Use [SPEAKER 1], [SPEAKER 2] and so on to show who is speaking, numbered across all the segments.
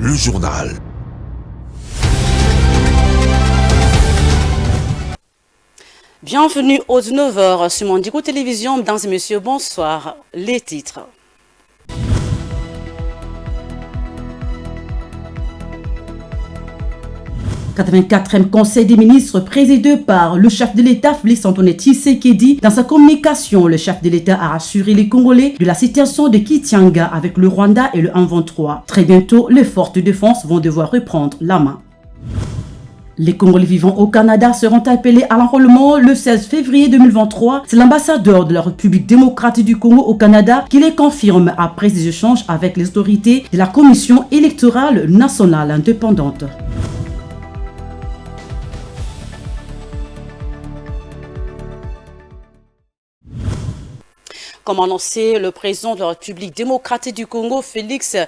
[SPEAKER 1] le journal.
[SPEAKER 2] Bienvenue aux 9h sur Mandiko Télévision. Mesdames et messieurs, bonsoir. Les titres. « 84e Conseil des ministres présidé par le chef de l'État, Félix Antoine Tshisekedi. Dans sa communication, le chef de l'État a rassuré les Congolais de la situation de Kitianga avec le Rwanda et le M23. Très bientôt, les forces de défense vont devoir reprendre la main. Les Congolais vivant au Canada seront appelés à l'enrôlement le 16 février 2023. C'est l'ambassadeur de la République démocratique du Congo au Canada qui les confirme après des échanges avec les autorités de la Commission électorale nationale indépendante. Comme annoncé, le président de la République démocratique du Congo, Félix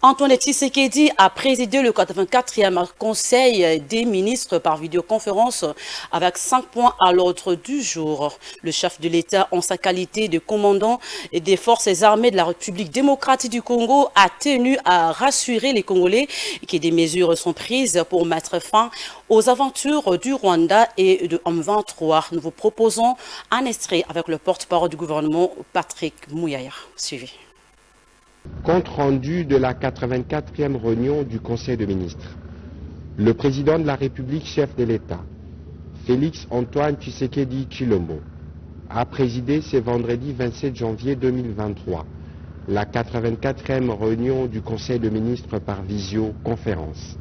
[SPEAKER 2] Antoine Tshisekedi, a présidé le 84e Conseil des ministres par vidéoconférence avec 5 points à l'ordre du jour. Le chef de l'État, en sa qualité de commandant des forces armées de la République démocratique du Congo, a tenu à rassurer les Congolais que des mesures sont prises pour mettre fin aux aventures du Rwanda et de M23. Nous vous proposons un extrait avec le porte-parole du gouvernement, Patrick Mouyaya. Suivez.
[SPEAKER 3] Compte rendu de la 84e réunion du Conseil des ministres. Le président de la République, chef de l'État, Félix Antoine Tshisekedi Tshilombo, a présidé ce vendredi 27 janvier 2023 la 84e réunion du Conseil des ministres par visioconférence.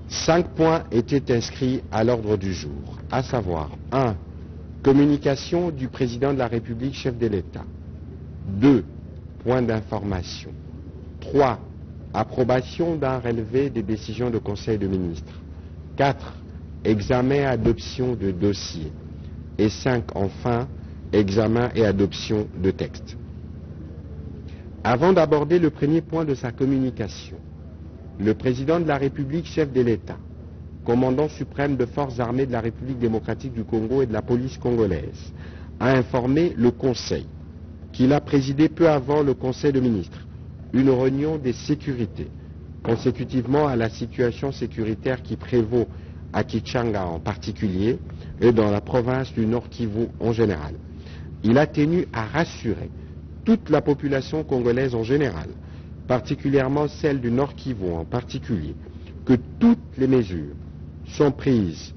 [SPEAKER 3] 5 points étaient inscrits à l'ordre du jour, à savoir 1. Communication du président de la République, chef de l'État. 2. Point d'information. 3. Approbation d'un relevé des décisions du Conseil des ministres. 4. Examen et adoption de dossiers. Et 5. Enfin, examen et adoption de textes. Avant d'aborder le premier point de sa communication, le président de la République, chef de l'État, commandant suprême de forces armées de la République démocratique du Congo et de la police congolaise, a informé le Conseil qu'il a présidé peu avant le Conseil des ministres une réunion des sécurités, consécutivement à la situation sécuritaire qui prévaut à Kitianga en particulier et dans la province du Nord Kivu en général. Il a tenu à rassurer toute la population congolaise en général, particulièrement celle du Nord Kivu en particulier, que toutes les mesures sont prises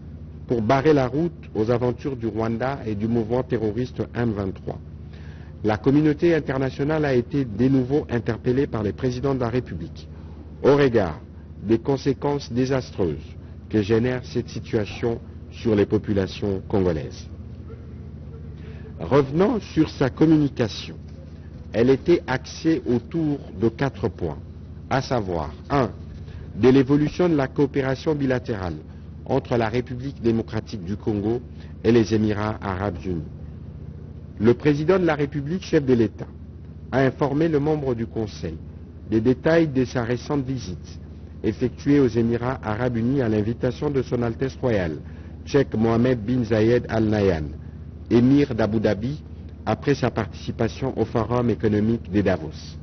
[SPEAKER 3] pour barrer la route aux aventures du Rwanda et du mouvement terroriste M23. La communauté internationale a été de nouveau interpellée par les présidents de la République au regard des conséquences désastreuses que génère cette situation sur les populations congolaises. Revenant sur sa communication, elle était axée autour de 4 points, à savoir 1. De l'évolution de la coopération bilatérale entre la République démocratique du Congo et les Émirats arabes unis. Le président de la République, chef de l'État, a informé le membre du Conseil des détails de sa récente visite effectuée aux Émirats arabes unis à l'invitation de son Altesse royale, Cheikh Mohammed bin Zayed Al Nahyan, émir d'Abu Dhabi, après sa participation au Forum économique de Davos.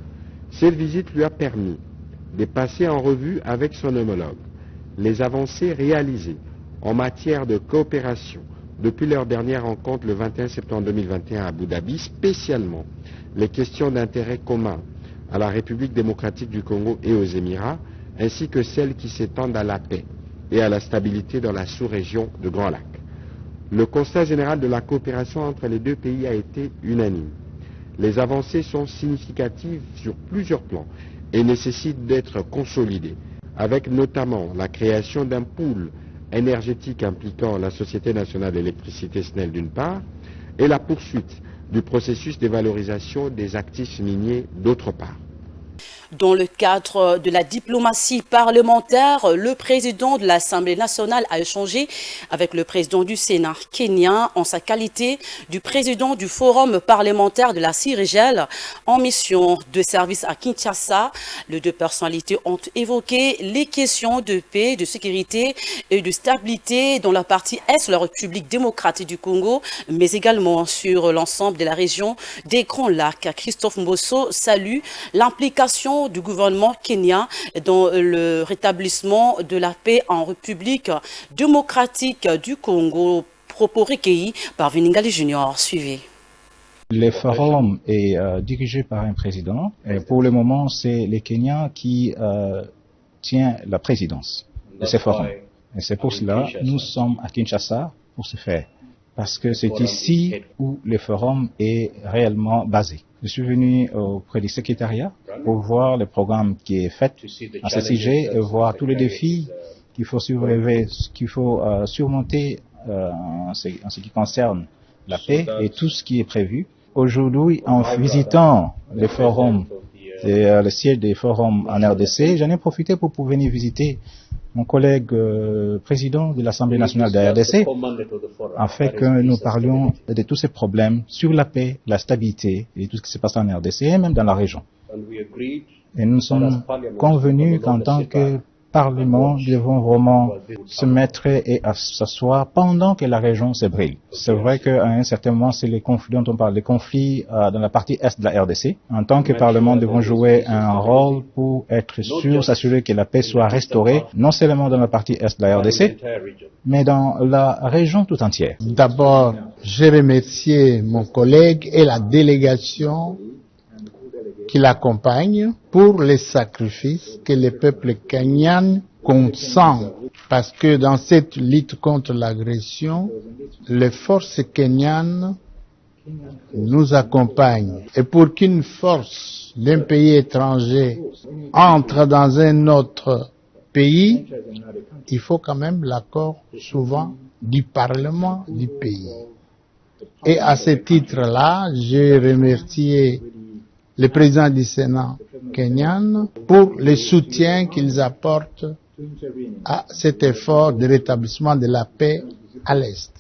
[SPEAKER 3] Cette visite lui a permis de passer en revue avec son homologue les avancées réalisées en matière de coopération depuis leur dernière rencontre le 21 septembre 2021 à Abu Dhabi, spécialement les questions d'intérêt commun à la République démocratique du Congo et aux Émirats, ainsi que celles qui s'étendent à la paix et à la stabilité dans la sous-région de Grand Lac. Le constat général de la coopération entre les deux pays a été unanime. Les avancées sont significatives sur plusieurs plans et nécessitent d'être consolidées, avec notamment la création d'un pool énergétique impliquant la Société nationale d'électricité SNEL d'une part, et la poursuite du processus de valorisation des actifs miniers d'autre part.
[SPEAKER 2] Dans le cadre de la diplomatie parlementaire, le président de l'Assemblée nationale a échangé avec le président du Sénat kenyan en sa qualité du président du Forum parlementaire de la CIRGL en mission de service à Kinshasa. Les deux personnalités ont évoqué les questions de paix, de sécurité et de stabilité dans la partie Est de la République démocratique du Congo, mais également sur l'ensemble de la région des Grands Lacs. Christophe Mbosso salue l'implication l'engagement du gouvernement kenyan dans le rétablissement de la paix en République démocratique du Congo. Propos recueillis par Viningali Junior. Suivez.
[SPEAKER 1] Le forum est dirigé par un président. Et pour le moment, c'est le Kenya qui tient la présidence de ce forum. Et c'est pour cela que nous sommes à Kinshasa pour ce faire. Parce que c'est ici où le forum est réellement basé. Je suis venu auprès du secrétariat pour voir le programme qui est fait à ce sujet et voir tous les défis qu'il faut soulever, qu'il faut surmonter en ce qui concerne la paix et tout ce qui est prévu. Aujourd'hui, en visitant le forum, le siège des forums en RDC, j'en ai profité pour venir visiter mon collègue président de l'Assemblée nationale de la RDC, afin que nous parlions de tous ces problèmes sur la paix, la stabilité et tout ce qui se passe en RDC et même dans la région. Et nous sommes convenus qu'en tant que Parlement, nous devons vraiment se mettre et s'asseoir pendant que la région se brille. C'est vrai qu'à un certain moment, c'est les conflits dont on parle, les conflits dans la partie est de la RDC. En tant que Parlement, nous devons jouer un rôle pour être sûr, s'assurer que la paix soit restaurée, non seulement dans la partie est de la RDC, mais dans la région tout entière.
[SPEAKER 4] D'abord, je remercie mon collègue et la délégation qui l'accompagne pour les sacrifices que le peuple kenyan consent. Parce que dans cette lutte contre l'agression, les forces kenyanes nous accompagnent. Et pour qu'une force d'un pays étranger entre dans un autre pays, il faut quand même l'accord souvent du Parlement du pays. Et à ce titre-là, j'ai remercié le président du Sénat kenyan pour le soutien qu'ils apportent à cet effort de rétablissement de la paix à l'Est.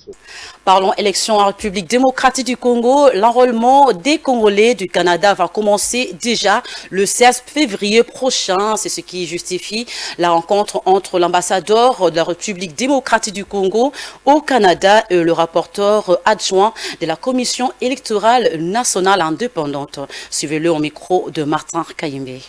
[SPEAKER 2] Parlons élection en République démocratique du Congo. L'enrôlement des Congolais du Canada va commencer déjà le 16 février prochain. C'est ce qui justifie la rencontre entre l'ambassadeur de la République démocratique du Congo au Canada et le rapporteur adjoint de la Commission électorale nationale indépendante. Suivez-le au micro de Martin Kayembe.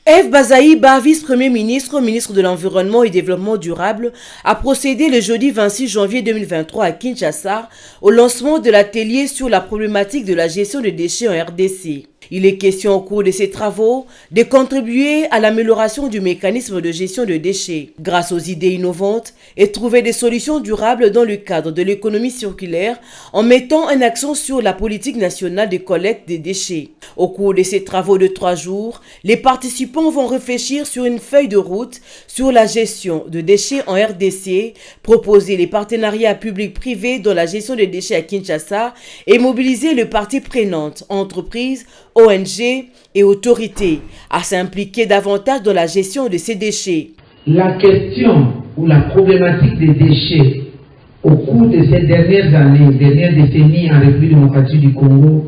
[SPEAKER 5] Eve Bazaïba, vice-premier ministre, ministre de l'Environnement et Développement durable, a procédé le jeudi 26 janvier 2023 à Kinshasa au lancement de l'atelier sur la problématique de la gestion des déchets en RDC. Il est question au cours de ces travaux de contribuer à l'amélioration du mécanisme de gestion de déchets grâce aux idées innovantes et trouver des solutions durables dans le cadre de l'économie circulaire en mettant un accent sur la politique nationale de collecte des déchets. Au cours de ces travaux de 3 jours, les participants vont réfléchir sur une feuille de route sur la gestion de déchets en RDC, proposer les partenariats publics-privés dans la gestion des déchets à Kinshasa et mobiliser les parties prenantes, entreprises, ONG et autorités à s'impliquer davantage dans la gestion de ces déchets.
[SPEAKER 6] La question ou la problématique des déchets au cours de ces dernières années, dernières décennies en République démocratique du Congo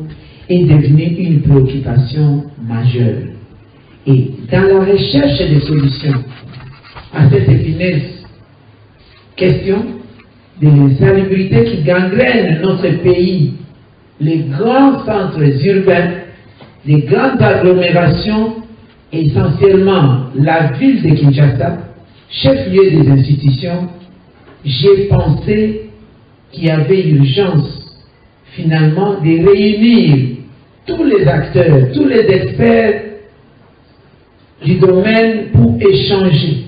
[SPEAKER 6] est devenue une préoccupation majeure. Et dans la recherche des solutions à cette épineuse question des salubrités qui gangrènent notre pays, les grands centres urbains, les grandes agglomérations, essentiellement la ville de Kinshasa, chef-lieu des institutions, j'ai pensé qu'il y avait urgence finalement de réunir tous les acteurs, tous les experts du domaine pour échanger,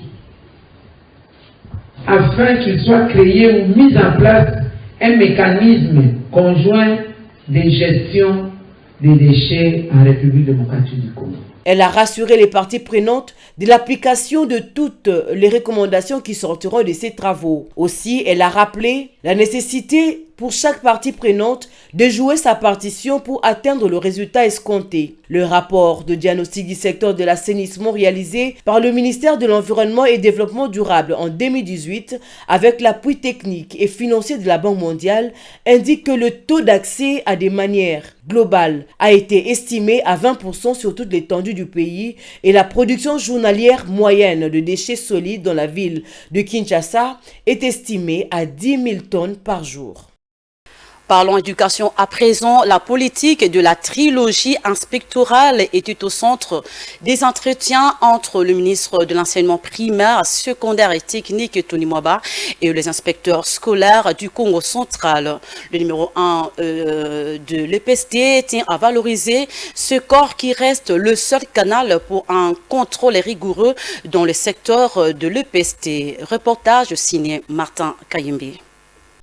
[SPEAKER 6] afin qu'il soit créé ou mis en place un mécanisme conjoint de gestion des déchets en République démocratique du Congo.
[SPEAKER 5] Elle a rassuré les parties prenantes de l'application de toutes les recommandations qui sortiront de ces travaux. Aussi, elle a rappelé la nécessité pour chaque partie prenante de jouer sa partition pour atteindre le résultat escompté. Le rapport de diagnostic du secteur de l'assainissement réalisé par le ministère de l'Environnement et Développement durable en 2018 avec l'appui technique et financier de la Banque mondiale indique que le taux d'accès à des manières globales a été estimé à 20% sur toute l'étendue du pays et la production journalière moyenne de déchets solides dans la ville de Kinshasa est estimée à 10 000 tonnes par jour.
[SPEAKER 2] Parlons éducation à présent. La politique de la trilogie inspectorale était au centre des entretiens entre le ministre de l'enseignement primaire, secondaire et technique, Tony Mwaba, et les inspecteurs scolaires du Congo central. Le numéro 1 de l'EPST tient à valoriser ce corps qui reste le seul canal pour un contrôle rigoureux dans le secteur de l'EPST. Reportage signé Martin Kayembe.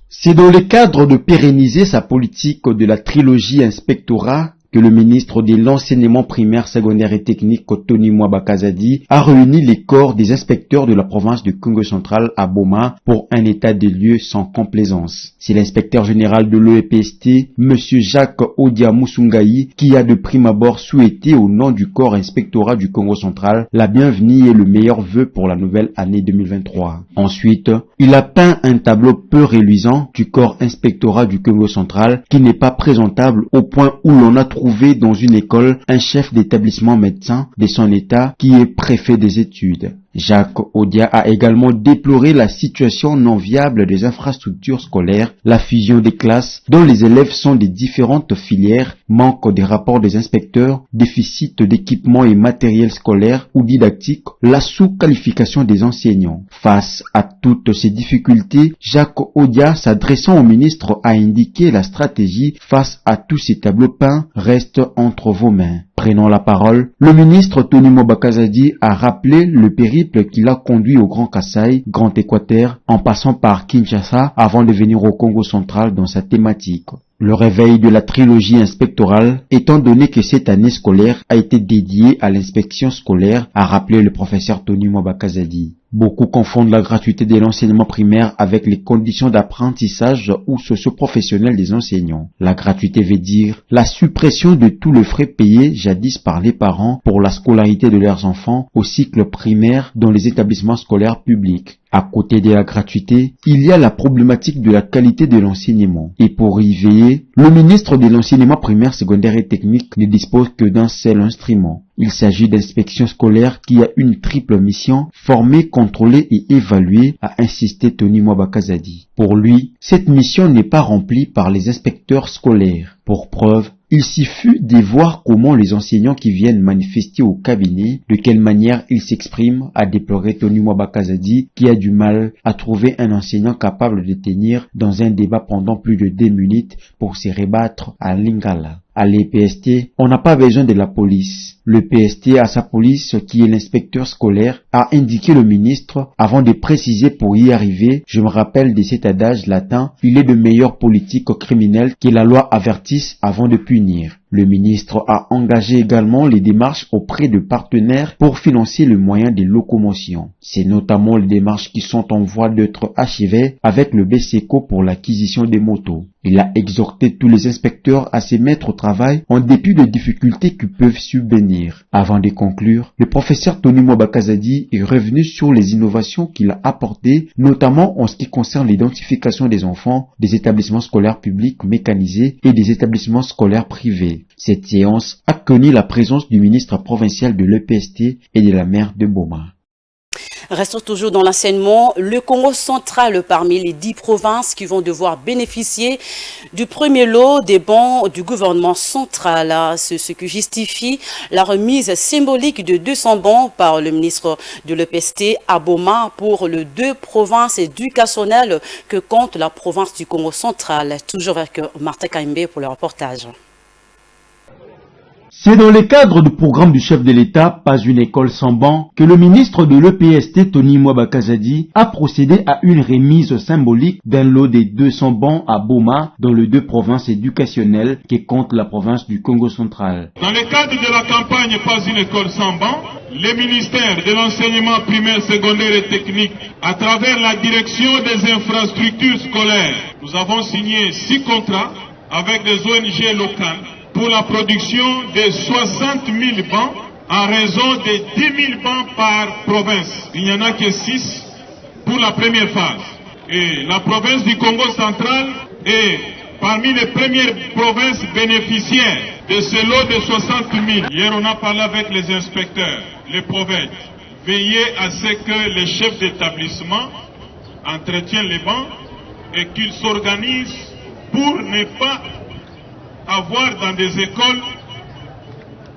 [SPEAKER 7] C'est dans le cadre de pérenniser sa politique de la trilogie inspectorat que le ministre de l'enseignement primaire, secondaire et technique, Tony Mwaba Kazadi, a réuni les corps des inspecteurs de la province du Congo central à Boma pour un état des lieux sans complaisance. C'est l'inspecteur général de l'EPST, M. Jacques Odia Musungaï, qui a de prime abord souhaité au nom du corps inspectorat du Congo central la bienvenue et le meilleur vœu pour la nouvelle année 2023. Ensuite, il a peint un tableau peu reluisant du corps inspectorat du Congo central qui n'est pas présentable au point où l'on a trouvé dans une école un chef d'établissement médecin de son état qui est préfet des études. Jacques Odia a également déploré la situation non viable des infrastructures scolaires, la fusion des classes dont les élèves sont des différentes filières, manque des rapports des inspecteurs, déficit d'équipements et matériel scolaire ou didactique, la sous-qualification des enseignants. Face à toutes ces difficultés, Jacques Odia, s'adressant au ministre, a indiqué la stratégie face à tous ces tableaux peints reste entre vos mains. Prenant la parole, le ministre Tony Mwaba Kazadi a rappelé le périple qu'il a conduit au Grand Kasaï, Grand Équateur, en passant par Kinshasa avant de venir au Congo central dans sa thématique. Le réveil de la trilogie inspectorale, étant donné que cette année scolaire a été dédiée à l'inspection scolaire, a rappelé le professeur Tony Mwaba Kazadi. Beaucoup confondent la gratuité de l'enseignement primaire avec les conditions d'apprentissage ou socio-professionnelles des enseignants. La gratuité veut dire la suppression de tous les frais payés jadis par les parents pour la scolarité de leurs enfants au cycle primaire dans les établissements scolaires publics. À côté de la gratuité, il y a la problématique de la qualité de l'enseignement. Et pour y veiller, le ministre de l'enseignement primaire, secondaire et technique ne dispose que d'un seul instrument. Il s'agit d'inspection scolaire qui a une triple mission, former, contrôler et évaluer, a insisté Tony Mwaba Kazadi. Pour lui, cette mission n'est pas remplie par les inspecteurs scolaires. Pour preuve, il suffit de voir comment les enseignants qui viennent manifester au cabinet, de quelle manière ils s'expriment, a déploré Tony Mwaba Kazadi, qui a du mal à trouver un enseignant capable de tenir dans un débat pendant plus de 2 minutes pour se rebattre à Lingala. À l'EPST, on n'a pas besoin de la police. Le PST a sa police qui est l'inspecteur scolaire, a indiqué le ministre avant de préciser pour y arriver, je me rappelle de cet adage latin, il est de meilleure politique criminelle que la loi avertisse avant de punir. Le ministre a engagé également les démarches auprès de partenaires pour financer le moyen de locomotion. C'est notamment les démarches qui sont en voie d'être achevées avec le BCECO pour l'acquisition des motos. Il a exhorté tous les inspecteurs à se mettre au travail en dépit des difficultés qui peuvent subvenir. Avant de conclure, le professeur Tony Mwaba Kazadi est revenu sur les innovations qu'il a apportées, notamment en ce qui concerne l'identification des enfants des établissements scolaires publics mécanisés et des établissements scolaires privés. Cette séance a connu la présence du ministre provincial de l'EPST et de la maire de Boma.
[SPEAKER 2] Restons toujours dans l'enseignement. Le Congo central, parmi les 10 provinces qui vont devoir bénéficier du premier lot des bons du gouvernement central. C'est ce qui justifie la remise symbolique de 200 bons par le ministre de l'EPST à Boma pour les 2 provinces éducationnelles que compte la province du Congo central. Toujours avec Martin Kayembe pour le reportage.
[SPEAKER 7] C'est dans le cadre du programme du chef de l'État, Pas une école sans banc, que le ministre de l'EPST, Tony Mwaba Kazadi, a procédé à une remise symbolique d'un lot de 200 bancs à Boma, dans les 2 provinces éducationnelles qui comptent la province du Congo central.
[SPEAKER 8] Dans le cadre de la campagne Pas une école sans banc, le ministère de l'enseignement primaire, secondaire et technique, à travers la direction des infrastructures scolaires, nous avons signé 6 contrats avec des ONG locales pour la production de 60 000 bancs en raison de 10 000 bancs par province. Il n'y en a que 6 pour la première phase. Et la province du Congo central est parmi les premières provinces bénéficiaires de ce lot de 60 000. Hier, on a parlé avec les inspecteurs, les provinces. Veillez à ce que les chefs d'établissement entretiennent les bancs et qu'ils s'organisent pour ne pas avoir dans des écoles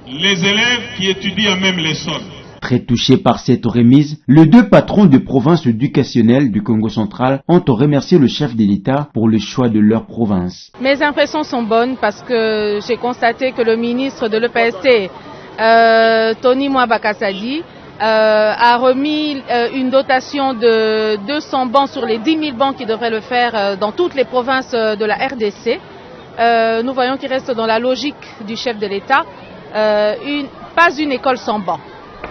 [SPEAKER 8] les élèves qui étudient à même les sols.
[SPEAKER 7] Très touchés par cette remise, les deux patrons de province éducationnelle du Congo central ont remercié le chef de l'État pour le choix de leur province.
[SPEAKER 9] Mes impressions sont bonnes parce que j'ai constaté que le ministre de l'EPST, Tony Bakasadi, a remis une dotation de 200 bancs sur les 10 000 bancs qui devraient le faire dans toutes les provinces de la RDC. Nous voyons qu'il reste dans la logique du chef de l'État, pas une école sans bancs.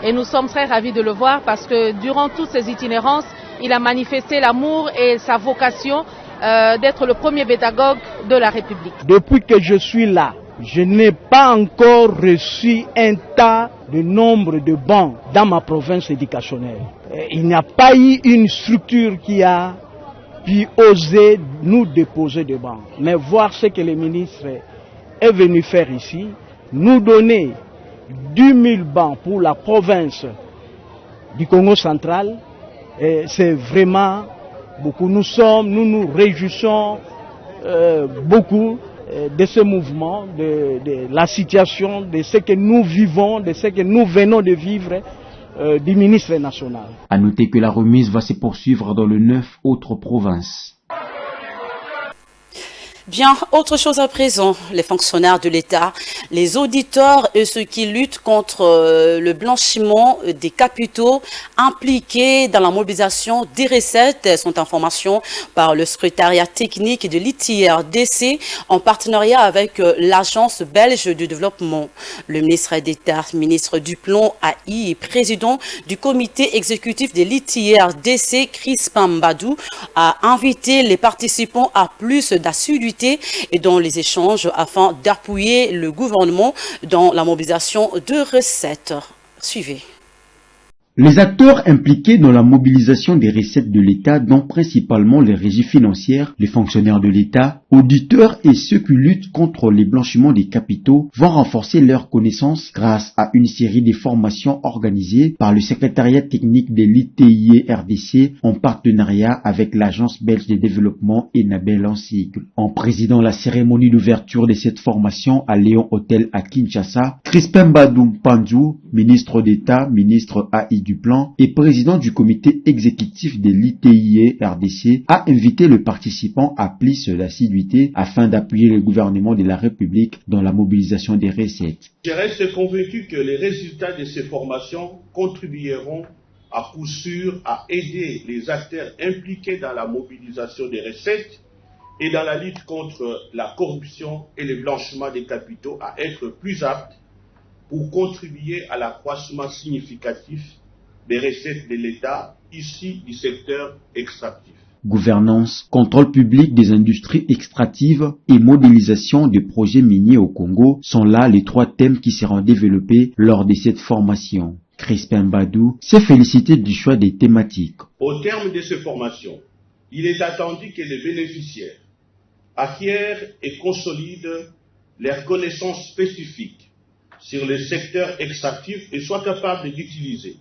[SPEAKER 9] Et nous sommes très ravis de le voir parce que durant toutes ces itinérances, il a manifesté l'amour et sa vocation d'être le premier pédagogue de la République.
[SPEAKER 10] Depuis que je suis là, je n'ai pas encore reçu un tas de nombre de bancs dans ma province éducationnelle. Il n'y a pas eu une structure qui a pu oser nous déposer des bancs. Mais voir ce que le ministre est venu faire ici, nous donner 10 000 bancs pour la province du Congo central, c'est vraiment beaucoup. Nous nous réjouissons beaucoup de ce mouvement, de la situation, de ce que nous vivons, de ce que nous venons de vivre du ministre national.
[SPEAKER 7] À noter que la remise va se poursuivre dans les 9 autres provinces.
[SPEAKER 2] Bien, autre chose à présent, les fonctionnaires de l'État, les auditeurs et ceux qui luttent contre le blanchiment des capitaux impliqués dans la mobilisation des recettes sont en formation par le secrétariat technique de l'ITIRDC en partenariat avec l'Agence belge de développement. Le ministre d'État, ministre Duplon AI et président du comité exécutif de l'ITIRDC, Crispin Mbadou, a invité les participants à plus d'assiduité et dans les échanges afin d'appuyer le gouvernement dans la mobilisation de recettes. Suivez.
[SPEAKER 7] Les acteurs impliqués dans la mobilisation des recettes de l'État, dont principalement les régies financières, les fonctionnaires de l'État, auditeurs et ceux qui luttent contre les blanchiments des capitaux, vont renforcer leurs connaissances grâce à une série de formations organisées par le secrétariat technique de l'ITIRDC en partenariat avec l'Agence belge de développement ENABEL en sigle. En présidant la cérémonie d'ouverture de cette formation à Léon Hôtel à Kinshasa, Crispin Mbadou Panzou, ministre d'État, ministre AI du plan et président du comité exécutif de l'ITIRDC, a invité le participant à plus d'assiduité afin d'appuyer le gouvernement de la République dans la mobilisation des recettes.
[SPEAKER 11] Je reste convaincu que les résultats de ces formations contribueront à coup sûr à aider les acteurs impliqués dans la mobilisation des recettes et dans la lutte contre la corruption et le blanchiment des capitaux à être plus aptes pour contribuer à l'accroissement significatif des recettes de l'État issues du secteur extractif.
[SPEAKER 7] Gouvernance, contrôle public des industries extractives et modélisation des projets miniers au Congo sont là les 3 thèmes qui seront développés lors de cette formation. Crispin Mbadou s'est félicité du choix des thématiques.
[SPEAKER 11] Au terme de ces formations, il est attendu que les bénéficiaires acquièrent et consolident leurs connaissances spécifiques sur le secteur extractif et soient capables d'utiliser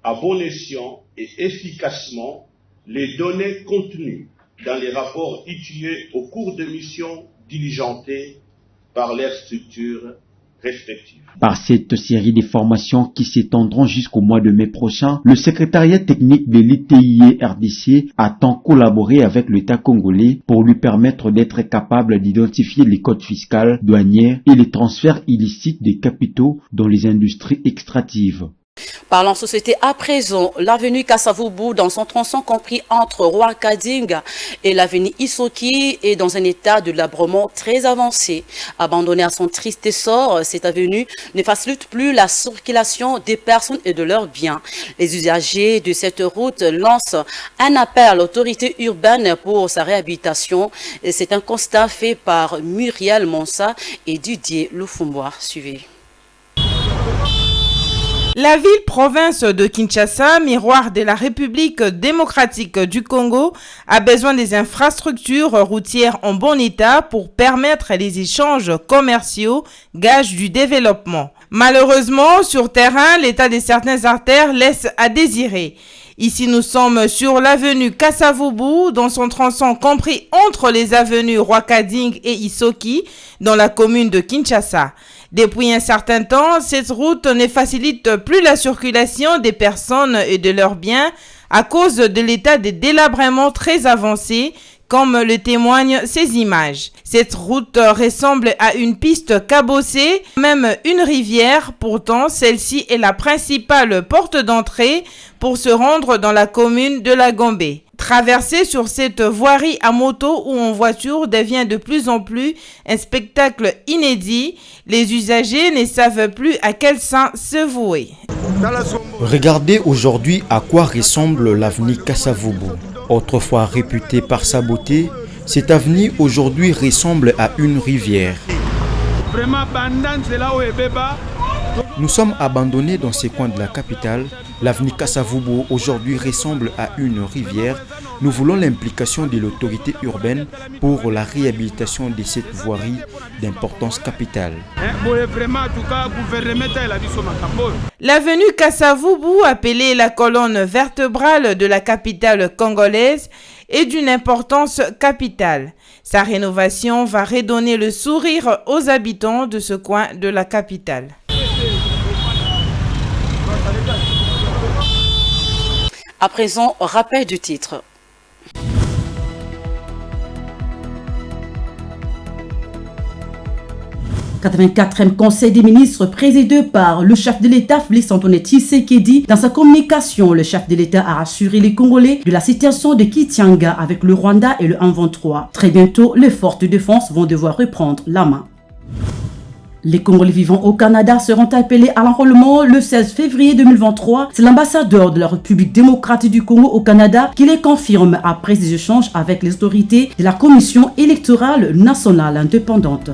[SPEAKER 11] à bon escient et efficacement les données contenues dans les rapports étudiés au cours de missions diligentées par leurs structures respectives.
[SPEAKER 7] Par cette série de formations qui s'étendront jusqu'au mois de mai prochain, le secrétariat technique de l'ITIRDC attend collaborer avec l'État congolais pour lui permettre d'être capable d'identifier les codes fiscaux, douanières et les transferts illicites des capitaux dans les industries extractives.
[SPEAKER 2] Parlons société à présent, l'avenue Kasavubu dans son tronçon compris entre Rwakading et l'avenue Isoki est dans un état de labrement très avancé. Abandonnée à son triste sort, cette avenue ne facilite plus la circulation des personnes et de leurs biens. Les usagers de cette route lancent un appel à l'autorité urbaine pour sa réhabilitation. C'est un constat fait par Muriel Monsa et Didier Lufumbois. Suivez.
[SPEAKER 12] La ville-province de Kinshasa, miroir de la République démocratique du Congo, a besoin des infrastructures routières en bon état pour permettre les échanges commerciaux, gage du développement. Malheureusement, sur terrain, l'état de certaines artères laisse à désirer. Ici, nous sommes sur l'avenue Kasavubu, dans son tronçon compris entre les avenues Rwakading et Isoki, dans la commune de Kinshasa. Depuis un certain temps, cette route ne facilite plus la circulation des personnes et de leurs biens à cause de l'état de délabrement très avancé, comme le témoignent ces images. Cette route ressemble à une piste cabossée, même une rivière. Pourtant, celle-ci est la principale porte d'entrée pour se rendre dans la commune de la Gombe. Traverser sur cette voirie à moto ou en voiture devient de plus en plus un spectacle inédit. Les usagers ne savent plus à quel saint se vouer.
[SPEAKER 13] Regardez aujourd'hui à quoi ressemble l'avenue Kasavubu. Autrefois réputée par sa beauté, cette avenue aujourd'hui ressemble à une rivière. Nous sommes abandonnés dans ces coins de la capitale. L'avenue Kasavubu aujourd'hui ressemble à une rivière. Nous voulons l'implication de l'autorité urbaine pour la réhabilitation de cette voirie d'importance capitale.
[SPEAKER 12] L'avenue Kasavubu, appelée la colonne vertébrale de la capitale congolaise, est d'une importance capitale. Sa rénovation va redonner le sourire aux habitants de ce coin de la capitale.
[SPEAKER 2] À présent, rappel du titre. « 84e Conseil des ministres présidé par le chef de l'État Félix-Antoine Tshisekedi. Dans sa communication, le chef de l'État a rassuré les Congolais de la situation de Kitianga avec le Rwanda et le M23. Très bientôt, les forces de défense vont devoir reprendre la main. Les Congolais vivant au Canada seront appelés à l'enrôlement le 16 février 2023. C'est l'ambassadeur de la République démocratique du Congo au Canada qui les confirme après des échanges avec les autorités de la Commission électorale nationale indépendante.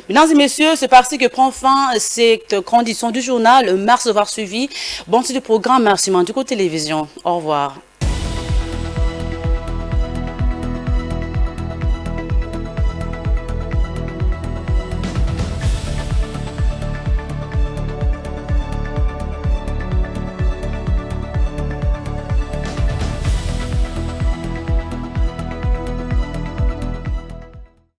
[SPEAKER 2] Mesdames et messieurs, c'est parti que prend fin cette condition du journal. Merci d'avoir suivi. Bon, c'est le programme. Merci, Manduko Télévision. Au revoir.